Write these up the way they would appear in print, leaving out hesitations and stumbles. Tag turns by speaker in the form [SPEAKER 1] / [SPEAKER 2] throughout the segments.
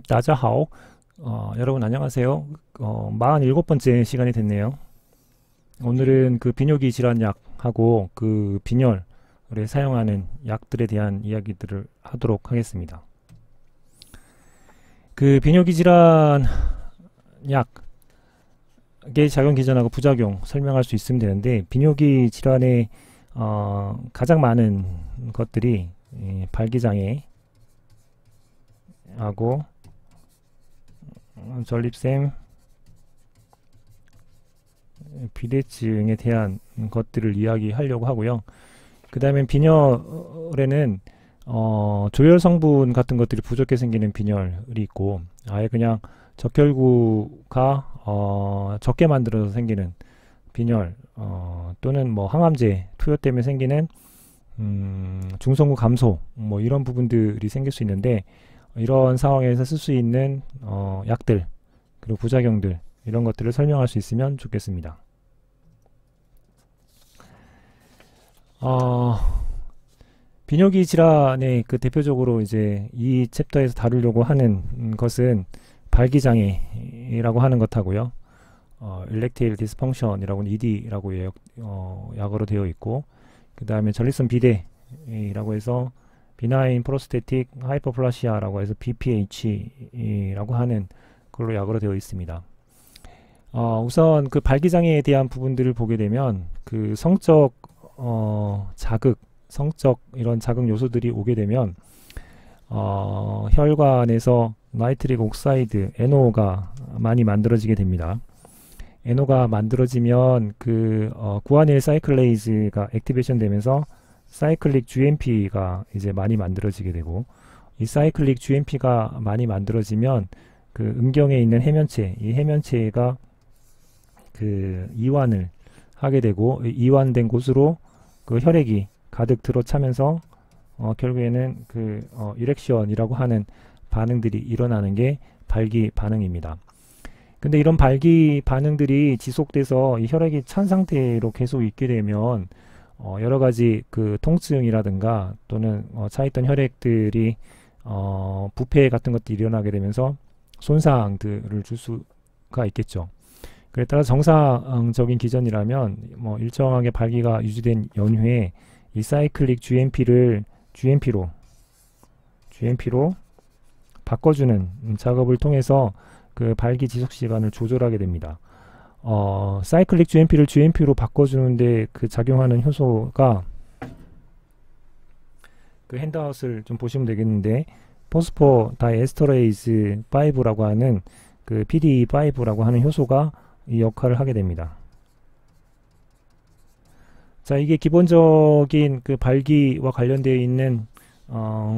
[SPEAKER 1] 따자하오. 여러분 안녕하세요. 47번째 시간이 됐네요. 오늘은 그 비뇨기 질환약하고 그 빈혈에 사용하는 약들에 대한 이야기들을 하도록 하겠습니다. 그 비뇨기 질환 약의 작용 기전하고 부작용 설명할 수 있으면 되는데, 비뇨기 질환의 가장 많은 것들이 발기장애하고 전립샘, 비대증에 대한 것들을 이야기하려고 하고요. 그 다음에 빈혈에는 조혈 성분 같은 것들이 부족해 생기는 빈혈이 있고, 아예 그냥 적혈구가 적게 만들어서 생기는 빈혈, 또는 뭐 항암제 투여 때문에 생기는 중성구 감소, 뭐 이런 부분들이 생길 수 있는데, 이런 상황에서 쓸 수 있는 약들 그리고 부작용들, 이런 것들을 설명할 수 있으면 좋겠습니다. 비뇨기 질환의 그 대표적으로 이제 이 챕터에서 다루려고 하는 것은 발기장애라고 하는 것하고요, Erectile Dysfunction이라고는 ED라고 약어로 되어 있고, 그 다음에 전립선 비대라고 해서 Benign Prostatic Hyperplasia라고 해서 BPH라고 하는 걸로 약어로 되어 있습니다. 우선 그 발기장애에 대한 부분들을 보게 되면, 그 성적 자극, 성적 이런 자극 요소들이 오게 되면 혈관에서 나이트릭 옥사이드 NO가 많이 만들어지게 됩니다. NO가 만들어지면 그 구아닐 사이클레이즈가 액티베이션 되면서 사이클릭 GMP가 이제 많이 만들어지게 되고, 이 사이클릭 GMP가 많이 만들어지면 그 음경에 있는 해면체, 이 해면체가 그 이완을 하게 되고, 이완된 곳으로 그 혈액이 가득 들어차면서 결국에는 그 이렉션이라고 하는 반응들이 일어나는 게 발기 반응입니다. 근데 이런 발기 반응들이 지속돼서 이 혈액이 찬 상태로 계속 있게 되면 여러 가지 그 통증이라든가 또는 차있던 혈액들이 부패 같은 것들이 일어나게 되면서 손상들을 줄 수가 있겠죠. 그에 따라 정상적인 기전이라면 뭐 일정하게 발기가 유지된 연후에 이 사이클릭 GMP를 GMP로 바꿔주는 작업을 통해서 그 발기 지속 시간을 조절하게 됩니다. 사이클릭 GMP를 GMP로 바꿔주는데 그 작용하는 효소가, 그 핸드아웃을 좀 보시면 되겠는데, 포스포다이에스터레이즈 5라고 하는 그 PDE5라고 하는 효소가 이 역할을 하게 됩니다. 자, 이게 기본적인 그 발기와 관련되어 있는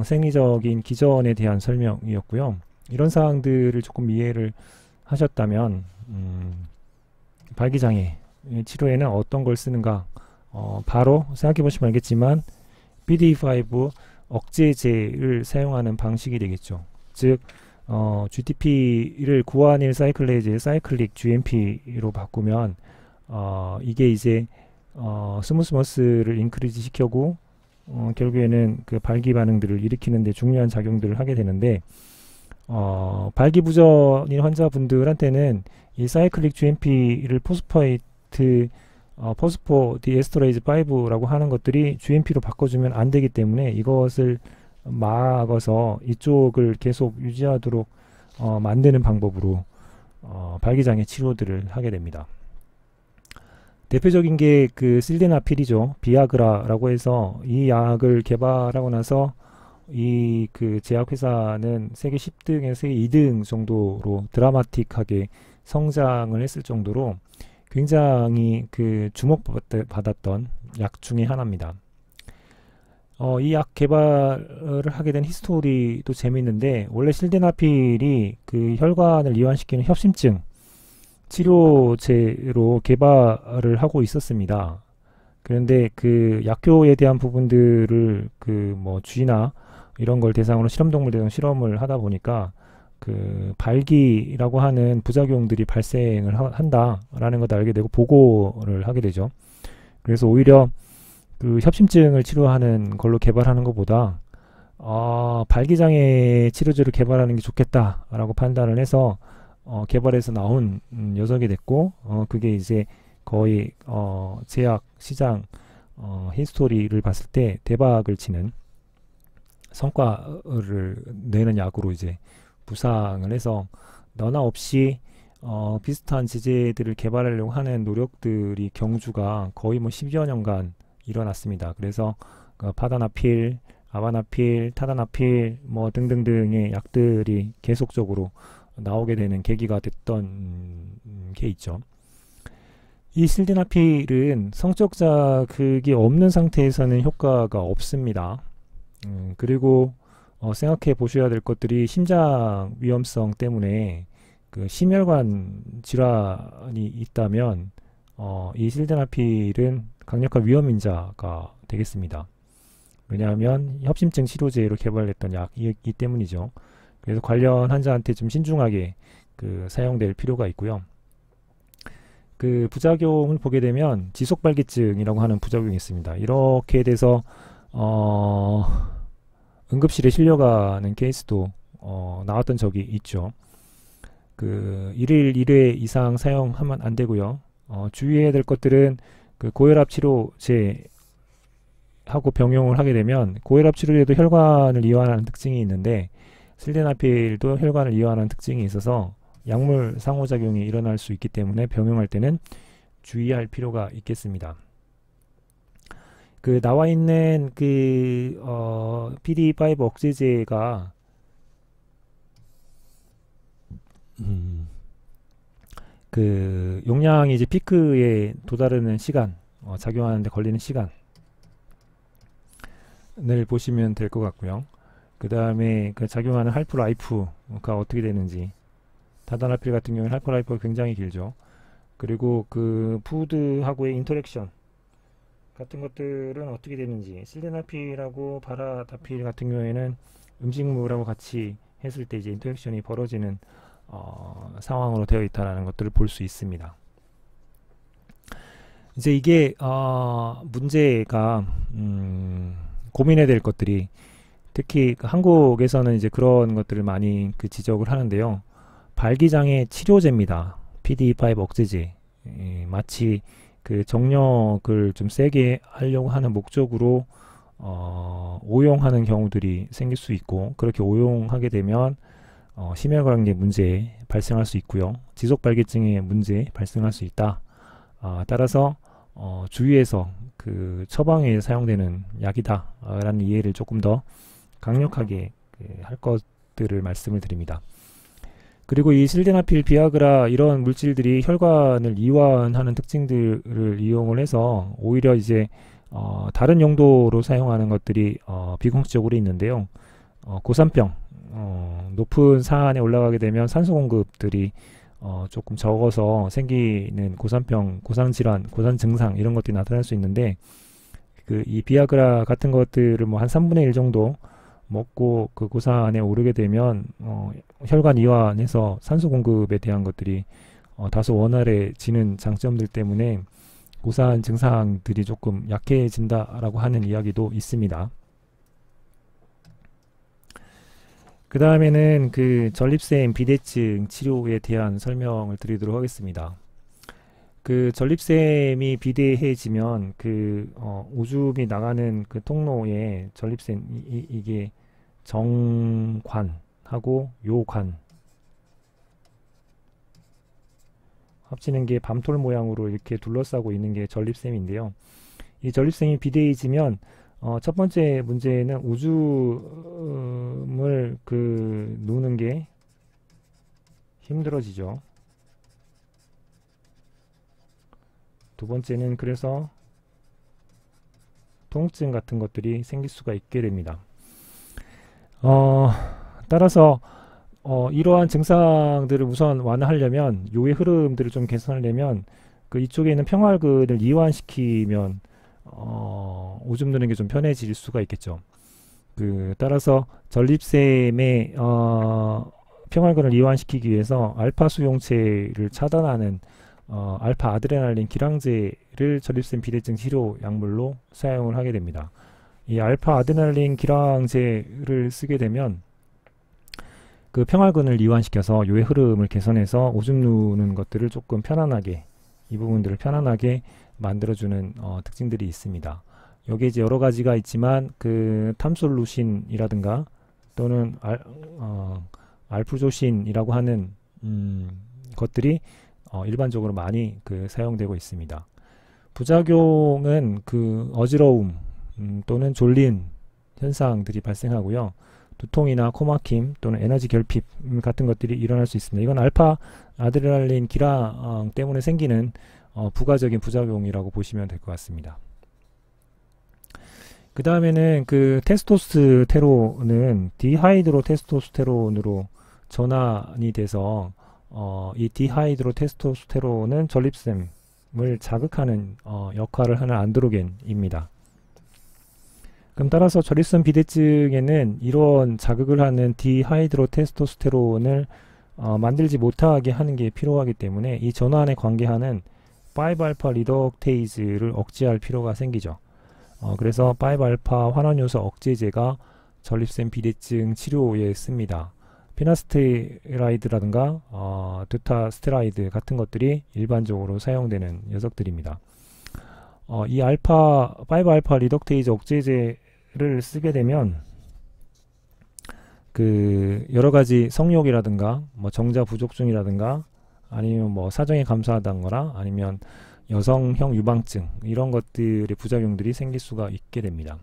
[SPEAKER 1] 생리적인 기전에 대한 설명이었고요. 이런 사항들을 조금 이해를 하셨다면 발기장애 치료에는 어떤 걸 쓰는가, 바로 생각해 보시면 알겠지만 PDE5 억제제를 사용하는 방식이 되겠죠. 즉 GTP를 구아닐 사이클레이즈의 사이클릭 GMP로 바꾸면 이게 이제 스무스머스를 인크리즈 시켜고 결국에는 그 발기 반응들을 일으키는 데 중요한 작용들을 하게 되는데, 발기부전인 환자분들한테는 이 사이클릭 GMP를 포스포디에스터레이즈 5라고 하는 것들이 GMP로 바꿔주면 안 되기 때문에, 이것을 막아서 이쪽을 계속 유지하도록 만드는 방법으로 발기장애 치료들을 하게 됩니다. 대표적인 게 그 실데나필이죠. 비아그라라고 해서 이 약을 개발하고 나서 이 그 제약회사는 세계 10등에서 세계 2등 정도로 드라마틱하게 성장을 했을 정도로 굉장히 그 주목받았던 약 중에 하나입니다. 이 약 개발을 하게 된 히스토리도 재미있는데, 원래 실데나필이 그 혈관을 이완시키는 협심증 치료제로 개발을 하고 있었습니다. 그런데 그 약효에 대한 부분들을 그 뭐 쥐나 이런 걸 대상으로 실험동물 대상 실험을 하다 보니까 그 발기라고 하는 부작용들이 발생을 한다라는 것을 알게 되고 보고를 하게 되죠. 그래서 오히려 그 협심증을 치료하는 걸로 개발하는 것보다 발기장애 치료제를 개발하는 게 좋겠다라고 판단을 해서 개발해서 나온 녀석이 됐고, 그게 이제 거의 제약 시장 히스토리를 봤을 때 대박을 치는 성과를 내는 약으로 이제 부상을 해서 너나 없이 비슷한 제재들을 개발하려고 하는 노력들이 경주가 거의 뭐 10여 년간 일어났습니다. 그래서 파다나필, 아바나필, 타다나필 뭐 등등등의 약들이 계속적으로 나오게 되는 계기가 됐던 게 있죠. 이 실데나필은 성적 자극이 없는 상태에서는 효과가 없습니다. 그리고 생각해 보셔야 될 것들이 심장 위험성 때문에 그 심혈관 질환이 있다면 이 실데나필은 강력한 위험인자가 되겠습니다. 왜냐하면 협심증 치료제로 개발했던 약이기 때문이죠. 그래서 관련 환자한테 좀 신중하게 사용될 필요가 있고요. 그 부작용을 보게 되면 지속발기증이라고 하는 부작용이 있습니다. 이렇게 돼서 응급실에 실려가는 케이스도 나왔던 적이 있죠. 그 1일 1회 이상 사용하면 안 되고요. 주의해야 될 것들은 그 고혈압 치료제 하고 병용을 하게 되면 고혈압 치료제도 혈관을 이완하는 특징이 있는데 실데나필도 혈관을 이완하는 특징이 있어서 약물 상호작용이 일어날 수 있기 때문에 병용할 때는 주의할 필요가 있겠습니다. 그 나와 있는 그 PDE5 억제제가 그 용량이 이제 피크에 도달하는 시간, 작용하는데 걸리는 시간을 보시면 될 것 같고요. 그 다음에 그 작용하는 할프라이프가 어떻게 되는지, 타다나필 같은 경우는 할프라이프가 굉장히 길죠. 그리고 그 푸드하고의 인터랙션 같은 것들은 어떻게 되는지, 실데나필하고 바라다필 같은 경우에는 음식물하고 같이 했을 때 이제 인터랙션이 벌어지는 상황으로 되어 있다는 것들을 볼 수 있습니다. 이제 이게 문제가 고민해야 될 것들이, 특히 한국에서는 이제 그런 것들을 많이 지적을 하는데요. 발기장애 치료제입니다. PDE5 억제제. 마치 그 정력을 좀 세게 하려고 하는 목적으로 오용하는 경우들이 생길 수 있고, 그렇게 오용하게 되면 심혈관계 문제 발생할 수 있고요. 지속발기증의 문제 발생할 수 있다. 따라서 주위에서 그 처방에 사용되는 약이다 라는 이해를 조금 더 강력하게 할 것들을 말씀을 드립니다. 그리고 이 실데나필, 비아그라 이런 물질들이 혈관을 이완하는 특징들을 이용을 해서 오히려 이제 다른 용도로 사용하는 것들이 비공식적으로 있는데요. 고산병, 높은 산에 올라가게 되면 산소 공급들이 조금 적어서 생기는 고산병, 고산질환, 고산증상 이런 것들이 나타날 수 있는데, 이 비아그라 같은 것들을 뭐 한 3분의 1 정도 먹고 그 고산에 오르게 되면 혈관 이완해서 산소 공급에 대한 것들이 다소 원활해지는 장점들 때문에 고산 증상들이 조금 약해진다라고 하는 이야기도 있습니다. 그 다음에는 그 전립腺 비대증 치료에 대한 설명을 드리도록 하겠습니다. 그 전립腺이 비대해지면 그 오줌이 나가는 그 통로에 전립腺 이게 정관하고 요관 합치는 게 밤톨 모양으로 이렇게 둘러싸고 있는 게 전립腺인데요. 이 전립腺이 비대해지면 첫 번째 문제는 오줌을 누는 게 힘들어지죠. 두 번째는 그래서 통증 같은 것들이 생길 수가 있게 됩니다. 따라서 이러한 증상들을 우선 완화하려면, 요의 흐름들을 좀 개선하려면 이쪽에 있는 평활근을 이완시키면 오줌 누는 게 좀 편해질 수가 있겠죠. 따라서 전립腺의 평활근을 이완시키기 위해서 알파 수용체를 차단하는 알파 아드레날린 기량제를 전립腺 비대증 치료 약물로 사용을 하게 됩니다. 이 알파 아드레날린 기량제를 쓰게 되면 그 평활근을 이완시켜서 요의 흐름을 개선해서 오줌 누는 것들을 조금 편안하게, 이 부분들을 편안하게 만들어주는 특징들이 있습니다. 여기에 이제 여러 가지가 있지만 그 탐솔루신이라든가 또는 알프조신이라고 하는 것들이 일반적으로 많이 사용되고 있습니다. 부작용은 그 어지러움 또는 졸린 현상들이 발생하고요. 두통이나 코막힘 또는 에너지 결핍 같은 것들이 일어날 수 있습니다. 이건 알파 아드레날린 기량 때문에 생기는 부가적인 부작용이라고 보시면 될 것 같습니다. 그 다음에는 그 테스토스테론은 디하이드로 테스토스테론으로 전환이 돼서 이 디하이드로 테스토스테론은 전립선을 자극하는 역할을 하는 안드로겐입니다. 그럼 따라서 전립선 비대증에는 이런 자극을 하는 디하이드로 테스토스테론을 만들지 못하게 하는 게 필요하기 때문에 이 전환에 관계하는 5알파 리덕테이즈를 억제할 필요가 생기죠. 그래서 5알파 환원요소 억제제가 전립선 비대증 치료에 씁니다. 피나스테라이드라든가 드타스테라이드 같은 것들이 일반적으로 사용되는 녀석들입니다. 이 5알파 리덕테이즈 억제제를 쓰게 되면 그 여러가지 성욕이라든가 뭐 정자 부족증이라든가 아니면 뭐 사정에 감소하다거나 아니면 여성형 유방증 이런 것들의 부작용들이 생길 수가 있게 됩니다.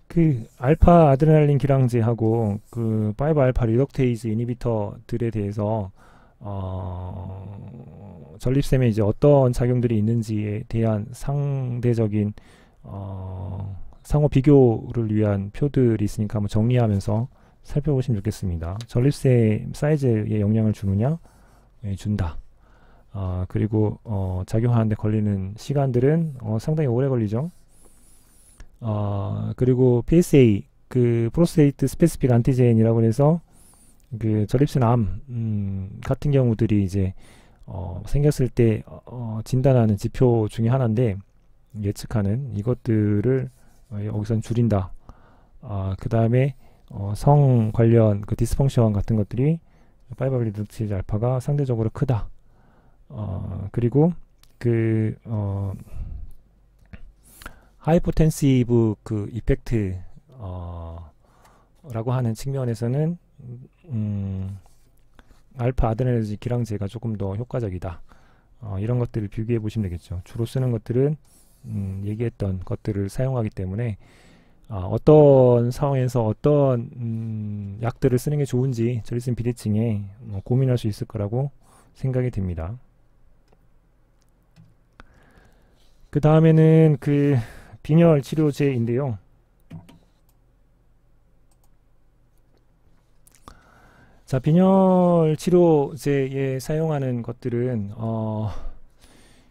[SPEAKER 1] 그 알파 아드레날린 기량제하고 그 5알파 리덕테이즈 이니비터들에 대해서 전립선에 이제 어떤 작용들이 있는지에 대한 상대적인 상호 비교를 위한 표들이 있으니까 한번 정리하면서 살펴보시면 좋겠습니다. 전립선 사이즈에 영향을 주느냐? 예, 준다. 그리고 작용하는데 걸리는 시간들은 상당히 오래 걸리죠. 그리고 PSA 그 프로스테이트 스페시픽 안티젠이라고 해서 그 전립선 암 같은 경우들이 이제 생겼을 때 진단하는 지표 중에 하나인데 예측하는 이것들을 여기선 줄인다. 그 다음에 성 관련 그 디스펑션 같은 것들이 5알파 알파가 상대적으로 크다. 그리고 그 하이포텐시브 그 이펙트 라고 하는 측면에서는 알파 아드레날린 기량제가 조금 더 효과적이다. 이런 것들을 비교해 보시면 되겠죠. 주로 쓰는 것들은 얘기했던 것들을 사용하기 때문에 어떤 상황에서 어떤 약들을 쓰는 게 좋은지 전립선 비대증에 고민할 수 있을 거라고 생각이 됩니다. 그 다음에는 그 빈혈 치료제인데요. 자, 빈혈 치료제에 사용하는 것들은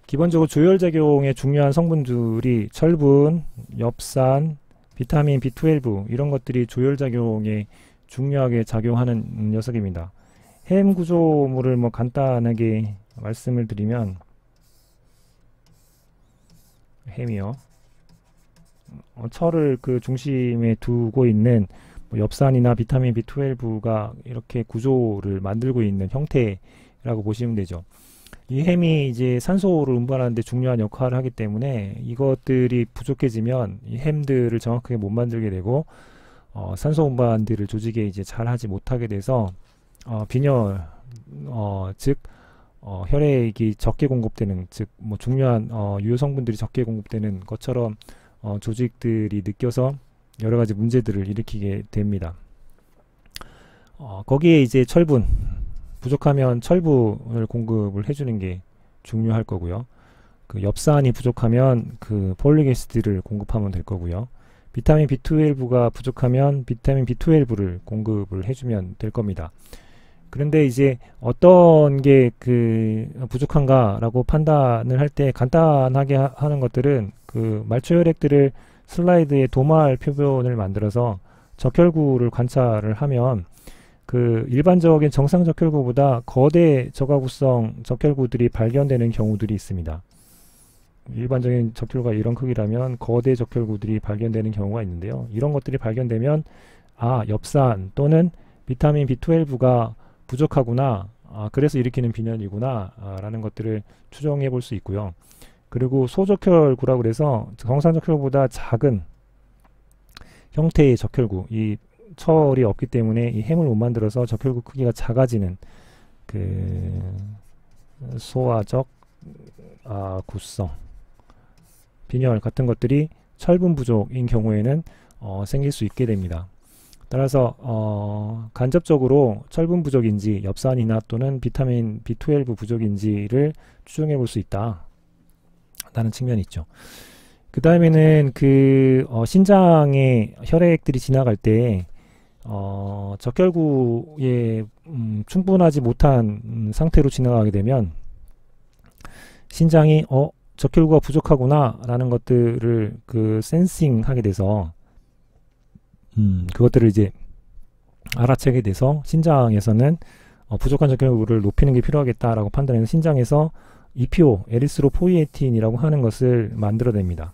[SPEAKER 1] 기본적으로 조혈작용에 중요한 성분들이 철분, 엽산, 비타민 B12 이런 것들이 조혈작용에 중요하게 작용하는 녀석입니다. 햄 구조물을 뭐 간단하게 말씀을 드리면 햄이요. 철을 그 중심에 두고 있는 뭐 엽산이나 비타민 B12가 이렇게 구조를 만들고 있는 형태라고 보시면 되죠. 이 햄이 이제 산소를 운반하는데 중요한 역할을 하기 때문에 이것들이 부족해지면 이 햄들을 정확하게 못 만들게 되고 산소 운반들을 조직에 이제 잘 하지 못하게 돼서 빈혈 즉 혈액이 적게 공급되는 즉 뭐 중요한 유효 성분들이 적게 공급되는 것처럼 조직들이 느껴서 여러 가지 문제들을 일으키게 됩니다. 거기에 이제 철분 부족하면 철분을 공급을 해주는 게 중요할 거고요. 그 엽산이 부족하면 그 폴릭 애시드를 공급하면 될 거고요. 비타민 B12가 부족하면 비타민 B12를 공급을 해주면 될 겁니다. 그런데 이제 어떤 게 그 부족한가라고 판단을 할 때 간단하게 하는 것들은 그 말초 혈액들을 슬라이드에 도말 표본을 만들어서 적혈구를 관찰을 하면 그 일반적인 정상 적혈구보다 거대 저가구성 적혈구들이 발견되는 경우들이 있습니다. 일반적인 적혈구가 이런 크기라면 거대 적혈구들이 발견되는 경우가 있는데요. 이런 것들이 발견되면 엽산 또는 비타민 B12가 부족하구나, 그래서 일으키는 빈혈이구나 라는 것들을 추정해 볼 수 있고요. 그리고 소적혈구라고 그래서 정상 적혈구보다 작은 형태의 적혈구, 이 철이 없기 때문에 이 햄을 못 만들어서 적혈구 크기가 작아지는 그 소화적 구성, 빈혈 같은 것들이 철분 부족인 경우에는 생길 수 있게 됩니다. 따라서 간접적으로 철분 부족인지 엽산이나 또는 비타민 B12 부족인지를 추정해 볼 수 있다 라는 측면이 있죠. 그 다음에는 신장에 혈액들이 지나갈 때 적혈구에 충분하지 못한 상태로 지나가게 되면 신장이 적혈구가 부족하구나 라는 것들을 센싱하게 돼서 그것들을 이제 알아채게 돼서 신장에서는 부족한 적혈구를 높이는 게 필요하겠다라고 판단해서 신장에서 EPO, 에리스로포이에틴이라고 하는 것을 만들어냅니다.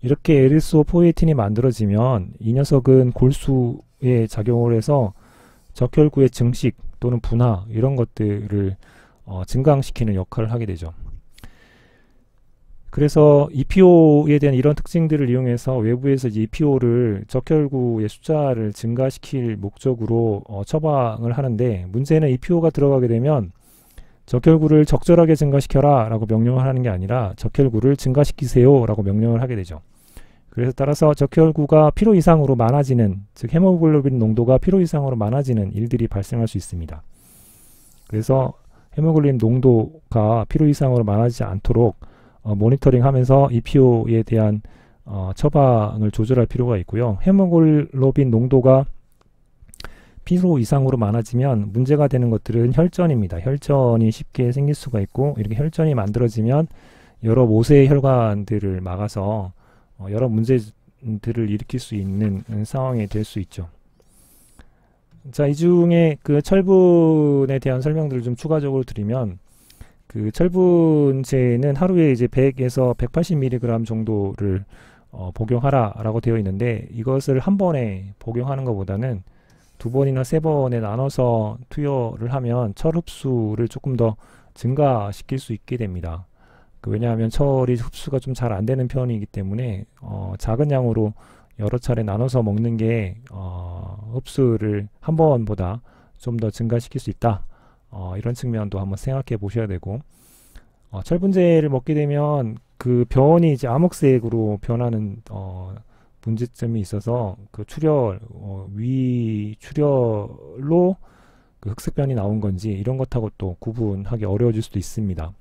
[SPEAKER 1] 이렇게 에리스로포이에틴이 만들어지면 이 녀석은 골수에 작용을 해서 적혈구의 증식 또는 분화 이런 것들을 증강시키는 역할을 하게 되죠. 그래서 EPO에 대한 이런 특징들을 이용해서 외부에서 이제 EPO를 적혈구의 숫자를 증가시킬 목적으로 처방을 하는데, 문제는 EPO가 들어가게 되면 적혈구를 적절하게 증가시켜라 라고 명령을 하는 게 아니라 적혈구를 증가시키세요 라고 명령을 하게 되죠. 그래서 따라서 적혈구가 필요 이상으로 많아지는, 즉 헤모글로빈 농도가 필요 이상으로 많아지는 일들이 발생할 수 있습니다. 그래서 헤모글로빈 농도가 필요 이상으로 많아지지 않도록 모니터링 하면서 EPO에 대한 처방을 조절할 필요가 있고요. 헤모글로빈 농도가 필요 이상으로 많아지면 문제가 되는 것들은 혈전입니다. 혈전이 쉽게 생길 수가 있고, 이렇게 혈전이 만들어지면 여러 모세의 혈관들을 막아서 여러 문제들을 일으킬 수 있는 상황이 될 수 있죠. 자, 이 중에 철분에 대한 설명들을 좀 추가적으로 드리면, 철분제는 하루에 이제 100에서 180mg 정도를 복용하라 라고 되어 있는데, 이것을 한 번에 복용하는 것보다는 두 번이나 세 번에 나눠서 투여를 하면 철 흡수를 조금 더 증가시킬 수 있게 됩니다. 왜냐하면 철이 흡수가 좀 잘 안 되는 편이기 때문에 작은 양으로 여러 차례 나눠서 먹는 게 흡수를 한 번보다 좀 더 증가시킬 수 있다. 이런 측면도 한번 생각해 보셔야 되고, 철분제를 먹게 되면 변이 이제 암흑색으로 변하는 문제점이 있어서 위 출혈로 흑색변이 나온 건지 이런 것하고 또 구분하기 어려워질 수도 있습니다.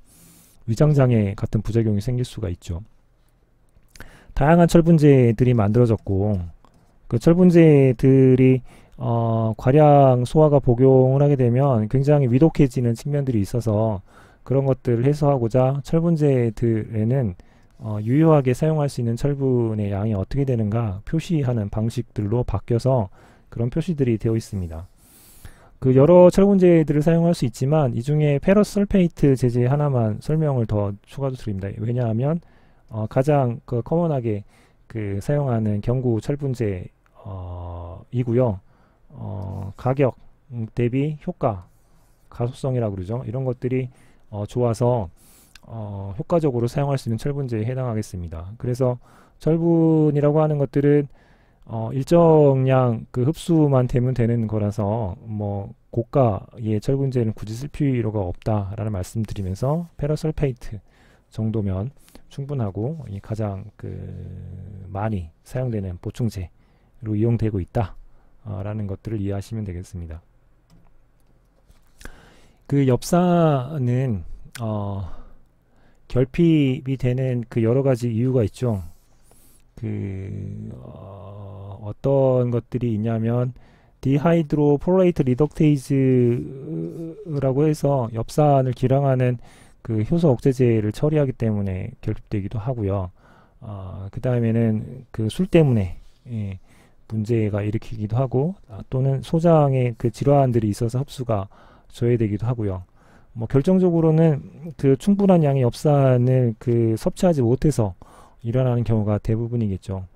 [SPEAKER 1] 위장장애 같은 부작용이 생길 수가 있죠. 다양한 철분제들이 만들어졌고, 철분제들이 과량 소화가 복용을 하게 되면 굉장히 위독해지는 측면들이 있어서 그런 것들을 해소하고자 철분제들에는 유효하게 사용할 수 있는 철분의 양이 어떻게 되는가 표시하는 방식들로 바뀌어서 그런 표시들이 되어 있습니다. 여러 철분제들을 사용할 수 있지만 이 중에 페러설페이트 제제 하나만 설명을 더 추가로 드립니다. 왜냐하면 가장 커먼하게 사용하는 경구 철분제 이고요. 가격 대비 효과, 가소성이라고 그러죠. 이런 것들이 좋아서 효과적으로 사용할 수 있는 철분제에 해당하겠습니다. 그래서 철분이라고 하는 것들은 일정량 흡수만 되면 되는 거라서 고가의 철분제는 굳이 쓸 필요가 없다라는 말씀드리면서 페러설페이트 정도면 충분하고 가장 많이 사용되는 보충제로 이용되고 있다 라는 것들을 이해하시면 되겠습니다. 엽산은 결핍이 되는 여러 가지 이유가 있죠. 어떤 것들이 있냐면 디하이드로폴레이트 리덕테이즈라고 해서 엽산을 기량하는 효소 억제제를 처리하기 때문에 결핍되기도 하고요. 그 다음에는 술 때문에 문제가 일으키기도 하고, 또는 소장에 질환들이 있어서 흡수가 저해되기도 하고요. 뭐 결정적으로는 그 충분한 양의 엽산을 그 섭취하지 못해서 일어나는 경우가 대부분이겠죠.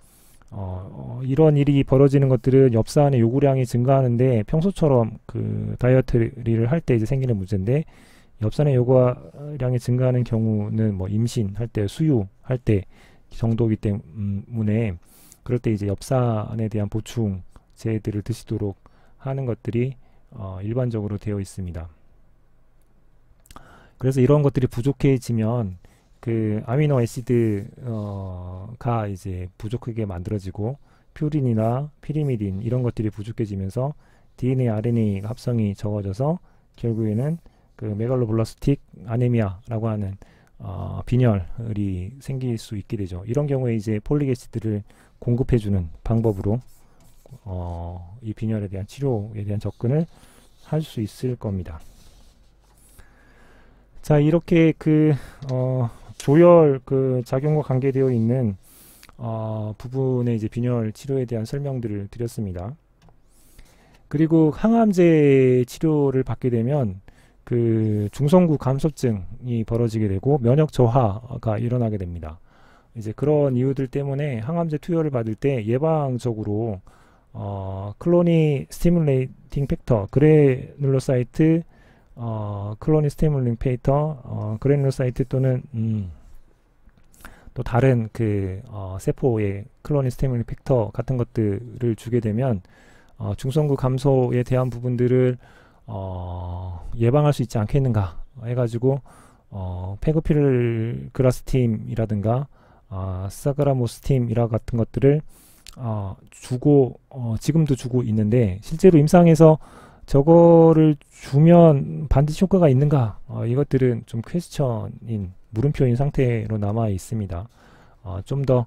[SPEAKER 1] 이런 일이 벌어지는 것들은 엽산의 요구량이 증가하는데 평소처럼 그 다이어트를 할 때 이제 생기는 문제인데, 엽산의 요구량이 증가하는 경우는 뭐 임신할 때, 수유할 때 정도이기 때문에, 그럴 때 이제 엽산에 대한 보충제들을 드시도록 하는 것들이 일반적으로 되어 있습니다. 그래서 이런 것들이 부족해지면 그 아미노 애시드가 이제 부족하게 만들어지고, 퓨린이나 피리미딘 이런 것들이 부족해지면서 DNA, RNA 합성이 적어져서 결국에는 그 메갈로블라스틱 아네미아라고 하는 빈혈이 생길 수 있게 되죠. 이런 경우에 이제 폴릭 애시드를 공급해주는 방법으로 이 빈혈에 대한 치료에 대한 접근을 할 수 있을 겁니다. 자, 이렇게 그 조혈 그 작용과 관계되어 있는 부분의 이제 빈혈 치료에 대한 설명들을 드렸습니다. 그리고 항암제 치료를 받게 되면 그 중성구 감소증이 벌어지게 되고 면역 저하가 일어나게 됩니다. 이제 그런 이유들 때문에 항암제 투여를 받을 때 예방적으로 클로니 스티뮬레이팅 팩터, 그래눌로사이트 클로니 스티뮬링 페이터, 그래놀사이트 또는 또 다른 그 세포의 클로니 스티뮬링 팩터 같은 것들을 주게 되면 중성구 감소에 대한 부분들을 예방할 수 있지 않겠는가 해가지고 페그필그라스팀이라든가 사그라모스팀이라 같은 것들을 주고 지금도 주고 있는데, 실제로 임상에서 저거를 주면 반드시 효과가 있는가, 이것들은 좀 퀘스천인, 물음표인 상태로 남아 있습니다. 좀 더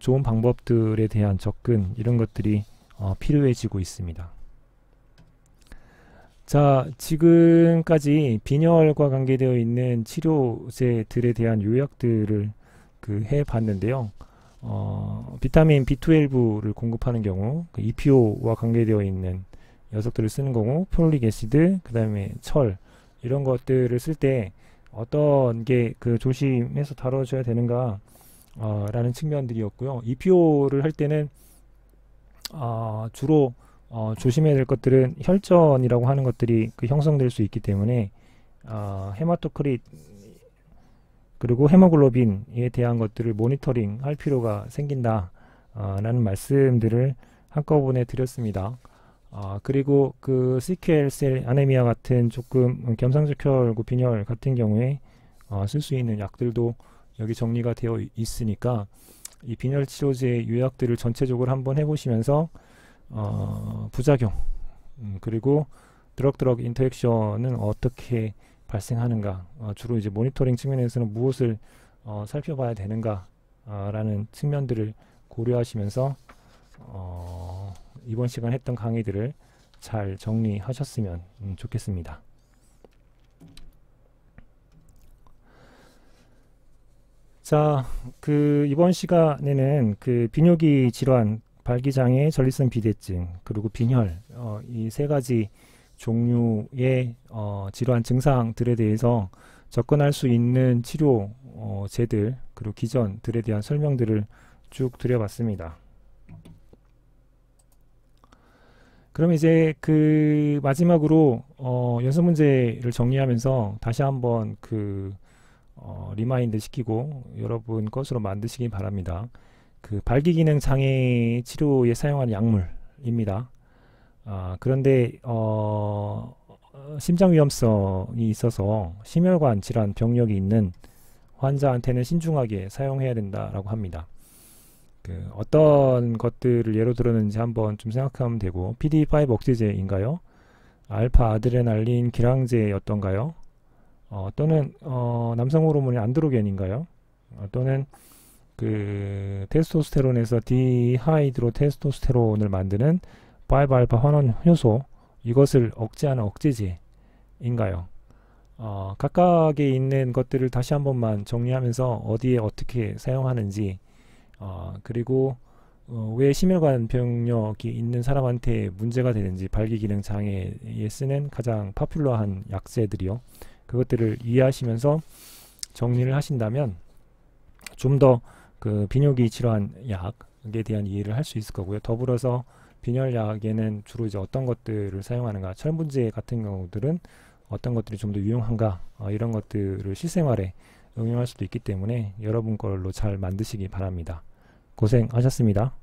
[SPEAKER 1] 좋은 방법들에 대한 접근, 이런 것들이 필요해지고 있습니다. 자, 지금까지 빈혈과 관계되어 있는 치료제들에 대한 요약들을 해봤는데요. 비타민 B12를 공급하는 경우, 그 EPO와 관계되어 있는 녀석들을 쓰는 경우, 폴릭 애시드, 그 다음에 철, 이런 것들을 쓸 때 어떤 게 그 조심해서 다뤄줘야 되는가 라는 측면들이었고요. EPO를 할 때는 주로 조심해야 될 것들은 혈전이라고 하는 것들이 그 형성될 수 있기 때문에 헤마토크릿 그리고 헤모글로빈에 대한 것들을 모니터링 할 필요가 생긴다 라는 말씀들을 한꺼번에 드렸습니다. 그리고 그 시켈셀 아네미아 같은 조금 겸상적혈구 빈혈 같은 경우에 쓸 수 있는 약들도 여기 정리가 되어 있으니까 이 빈혈 치료제 요약들을 전체적으로 한번 해보시면서 부작용 그리고 드럭 인터액션은 어떻게 발생하는가, 주로 이제 모니터링 측면에서는 무엇을 살펴봐야 되는가 라는 측면들을 고려하시면서 이번 시간 했던 강의들을 잘 정리하셨으면 좋겠습니다. 자, 그 이번 시간에는 그 비뇨기 질환, 발기장애, 전립선 비대증, 그리고 빈혈, 이 세 가지 종류의 질환 증상들에 대해서 접근할 수 있는 치료제들, 그리고 기전들에 대한 설명들을 쭉 드려봤습니다. 그럼 이제 그 마지막으로 연습 문제를 정리하면서 다시 한번 그 리마인드 시키고 여러분 것으로 만드시기 바랍니다. 그 발기기능 장애 치료에 사용하는 약물입니다. 그런데 심장 위험성이 있어서 심혈관 질환 병력이 있는 환자한테는 신중하게 사용해야 된다라고 합니다. 그 어떤 것들을 예로 들었는지 한번 좀 생각하면 되고, PDE5 억제제인가요? 알파 아드레날린 기량제였던가요? 또는 남성 호르몬의 안드로겐인가요? 또는 그 테스토스테론에서 디하이드로 테스토스테론을 만드는 5알파 환원 효소, 이것을 억제하는 억제제인가요? 각각에 있는 것들을 다시 한 번만 정리하면서 어디에 어떻게 사용하는지, 그리고 왜 심혈관 병력이 있는 사람한테 문제가 되는지, 발기기능 장애에 쓰는 가장 파퓰러한 약제들이요, 그것들을 이해하시면서 정리를 하신다면 좀 더 그 비뇨기 질환 약에 대한 이해를 할 수 있을 거고요. 더불어서 빈혈약에는 주로 이제 어떤 것들을 사용하는가, 철분제 같은 경우들은 어떤 것들이 좀 더 유용한가, 이런 것들을 실생활에 응용할 수도 있기 때문에 여러분 걸로 잘 만드시기 바랍니다. 고생하셨습니다.